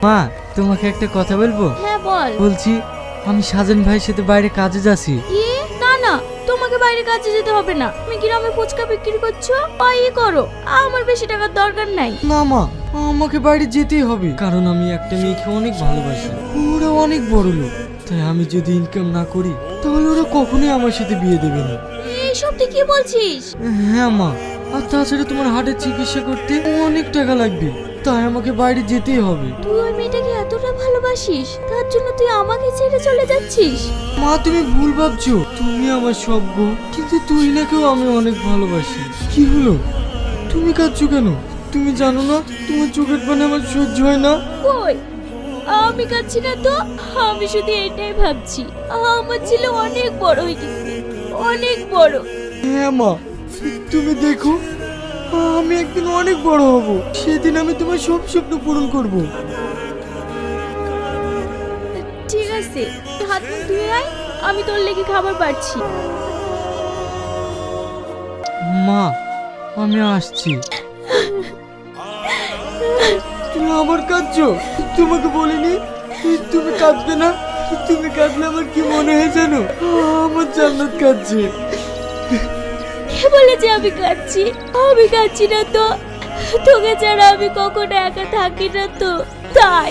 মা, তোমাকে একটা কথা বলবো? হ্যাঁ বল। বলছি আমি সাজান ভাইয়ের সাথে বাইরে কাজে যাচ্ছি। কি? না না, তোমাকে বাইরে কাজে যেতে হবে না। তুমি গ্রামে ফুচকা বিক্রি করছো, তাই করো। আমার বেশি টাকার দরকার নাই। না মা, আমাকে বাইরে যেতেই হবে, কারণ আমি একটা মেয়েকে অনেক ভালোবাসি। ওরা অনেক বড় লোক, তাই আমি যদি ইনকাম না করি তাহলে ওরা কখনোই আমার সাথে বিয়ে দেবে না। এইসব তুই কি বলছিস? হ্যাঁ মা, আর তাছাড়া তোমার হার্টের চিকিৎসা করতে অনেক টাকা লাগবে, তাই আমাকে বাইরে যেতেই হবে। তুই ওই মেয়েটাকে এতটা ভালোবাসিস, তার জন্য তুই আমাকে ছেড়ে চলে যাচ্ছিস? মা, তুমি ভুল ভাবছো। তুমি আমার সব গো, কিন্তু তুই নাকেও আমি অনেক ভালোবাসি। কি হলো, তুমি কাঁদছো কেন? তুমি জানো না তোমার চোখের পানি আমার সহ্য হয় না? কই, আমি কাচ্ছি না তো। আমি শুধু এটাই ভাবছি, আমার ছেলে অনেক বড় হয়ে গেছে, অনেক বড়। হ্যাঁ মা, তুমি দেখো, আমি একদিন অনেক বড় হব, সেদিন আমি তোমার সব স্বপ্ন পূরণ করব। ঠিক আছে, তুই হাত মুখ ধুয়ে আয়, আমি তোর লেগে খাবার পাচ্ছি। মা, আমি আসছি। তুমি আবার কাঁদছো? তোমাকে বলিনি তুমি কাঁদবে না? তুমি কাঁদলে আমার কি মনে হয় জানো? আমার জান্নাত কাঁদছে। কে বলেছে আমি কাচ্ছি? আমি কাচ্ছি না তো। তোকে ছাড়া আমি কখনো একা থাকি না তো, তাই।